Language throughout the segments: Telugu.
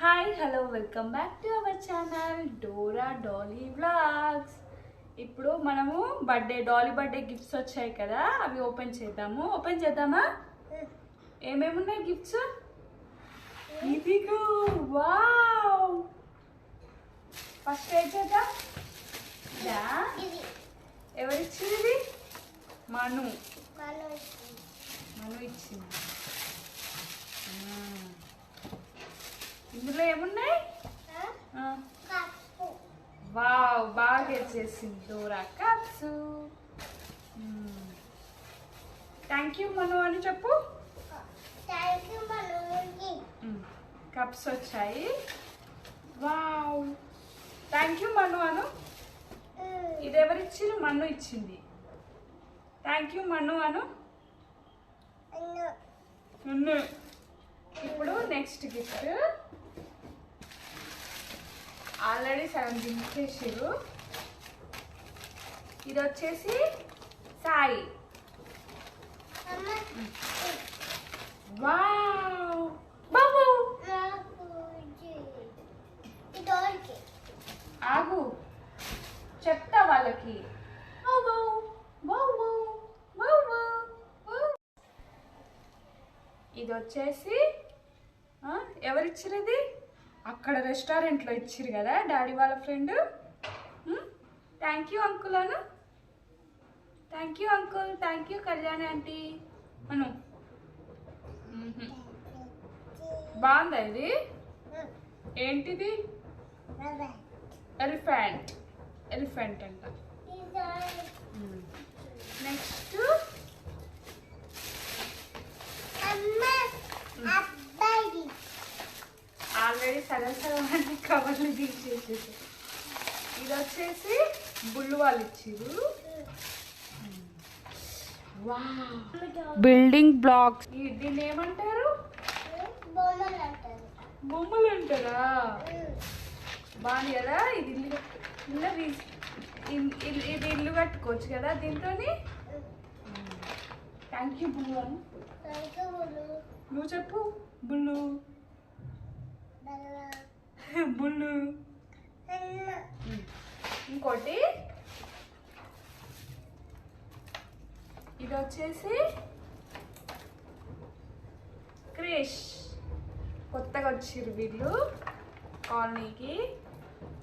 Hi hello welcome back to our channel Dora Dolly vlogs. ఇప్పుడు మనము డాలీ బర్త్డే గిఫ్ట్స్ వచ్చాయి కదా, అవి ఓపెన్ చేద్దామా? ఏమేమి ఉన్నాయి గిఫ్ట్స్? ఇదిగో వావ్! ఫస్ట్ ఏం చేద్దాం? ఎవరిచ్చింది? మను ఇచ్చింది. ఇందులో ఏమున్నాయి? వావ్, బాగా చేసింది డోరా కప్స్. థ్యాంక్ యూ మను అని చెప్పు. కప్స్ వచ్చాయి. వావ్, థ్యాంక్ యూ మను అను. ఇది ఎవరిచ్చింది? మను ఇచ్చింది. థ్యాంక్ యూ మను అను. ఇప్పుడు నెక్స్ట్ గిఫ్ట్ ఆల్రెడీ సగం దించేసారు. ఇది వచ్చేసి సాయి. వావ్ బాబు, ఆగు చెప్తా వాళ్ళకి. ఇది వచ్చేసి ఎవరిచ్చినది? అక్కడ రెస్టారెంట్లో ఇచ్చిరు కదా డాడీ వాళ్ళ ఫ్రెండ్. థ్యాంక్ యూ అంకుల్ అను. Thank you uncle. Thank you Kalyani aunty అను. బాగుందా ఇది? ఏంటిది? ఎలిఫెంట్ అంట. నెక్స్ట్ ఆల్రెడీ సగం అన్ని కవర్లు తీసేసేసి. ఇది వచ్చేసి బుల్లు వాళ్ళు ఇచ్చిరు. Building blocks. దీన్ని ఏమంటారు? బొమ్మలు అంటారా? బాగుంది కదా. ఇది ఇల్లు కట్టుకోవచ్చు కదా దీంతో. థ్యాంక్ యూ బుల్లు అని నువ్వు చెప్పు. బుల్లు బుల్లు. ఇంకోటి ఇది వచ్చేసి క్రిష్. కొత్తగా వచ్చిర్రు వీళ్ళు కాలనీకి.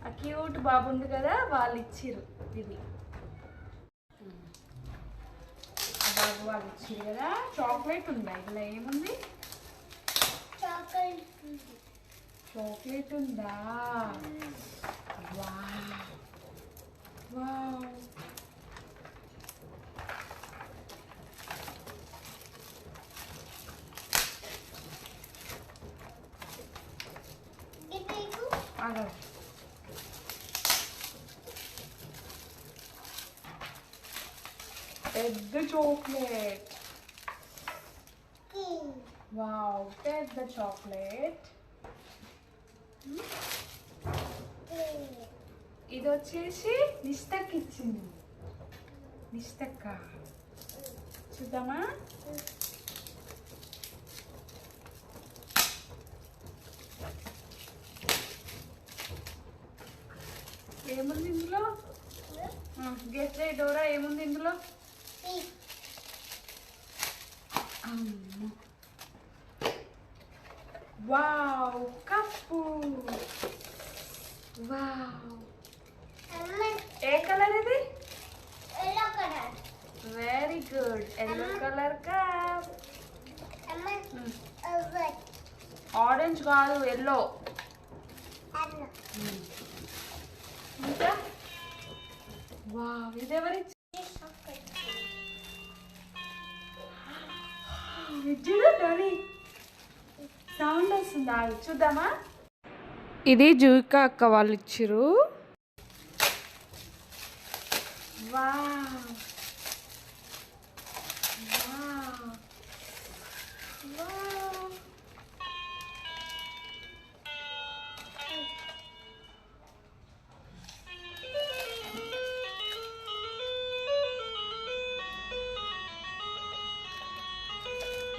ఆ క్యూట్ బాబు ఉంది కదా, వాళ్ళు ఇచ్చిర్రు ఇది. ఆ బాబు వాళ్ళు ఇచ్చిర్రు కదా. చాక్లెట్ ఉందా? ఇలా ఏముంది? చాక్లెట్ ఉందా? Wow wow. పెద్ద చాక్లెట్. వావ్, పెద్ద చాక్లెట్. ఇది వచ్చేసి నిష్టకి ఇచ్చింది. నిష్టక్క చూద్దామా? ఏముంది ఇందులో? గెస్ చేయి డోరా, ఏముంది ఇందులో? Wow, cup. వావ్, ఏ కలర్ ఇది? Very good, yellow colour cup. Orange కాదు, ఎల్లో. ఇంకా వావ్, ఇది ఎవరి? సౌండ్ వస్తుందా? చూద్దామా? ఇది జూకా అక్క వాళ్ళు ఇచ్చిర్రు. Wow wow wow.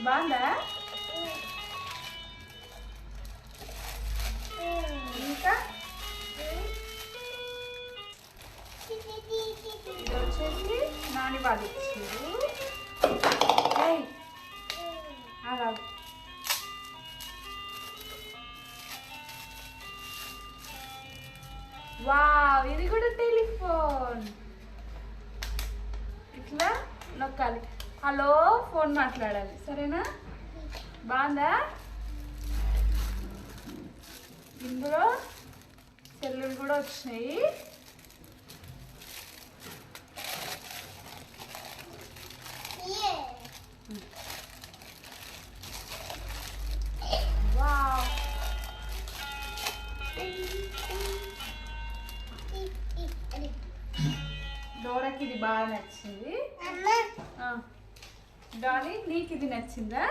బాగుందా? వాళ్ళు ఇచ్చారు. వావ్, ఇది కూడా టెలిఫోన్. ఇట్లా నొక్కాలి. హలో, ఫోన్ మాట్లాడాలి. సరేనా? బాగుందా? ఇందులో సెల్లులు కూడా వచ్చినాయి. వావ్, డోరాకి ఇది బాగా నచ్చింది. డాలీ, నీకు ఇది నచ్చిందా?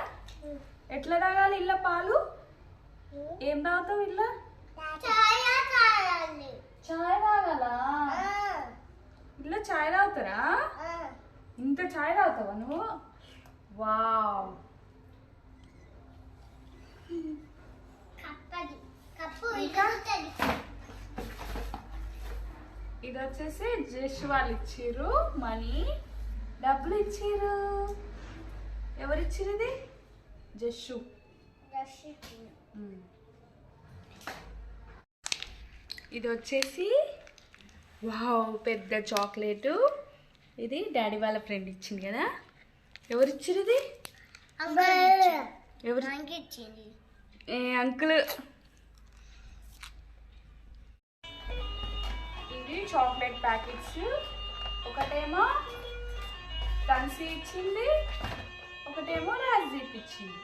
ఎట్లా తాగాలి ఇళ్ళ పాలు? ఏం తాగుతావు ఇళ్ళ? చాయ్ తాగాలా? ఇళ్ళ చాయ్ తాగుతారా? ఇంత చాయ్ తాగుతావా నువ్వు? వావ్, ఇది వచ్చేసి జస్ట్ వాళ్ళు ఇచ్చిర్రు. మనీ, డబ్బులు ఇచ్చిర్రు. ఎవరు ఇచ్చిర్రు? ఇది జస్సు. ఇది వచ్చేసి వావ్, పెద్ద చాక్లెట్. ఇది డాడీ వాళ్ళ ఫ్రెండ్ ఇచ్చింది కదా. ఎవరు ఇచ్చిర్రు ఇది? ఎవరు? అంకుల్. ఇవి చాక్లెట్ ప్యాకెట్స్. ఒకటేమో కన్సీ ఇచ్చింది, ఒకటేమో రాజ్దీప్ ఇచ్చింది.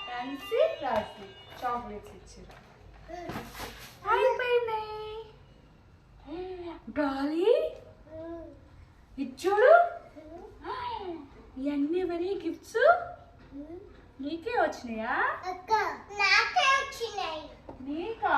కన్సీ, రాజ్దీప్ చాక్లెట్స్ ఇచ్చింది. అయిపోయినాయి. డాలీ, ఇచ్చుడు. ఇవన్నీ ఎవరి గిఫ్ట్స్? నీకే వచ్చినాయా? నీకా?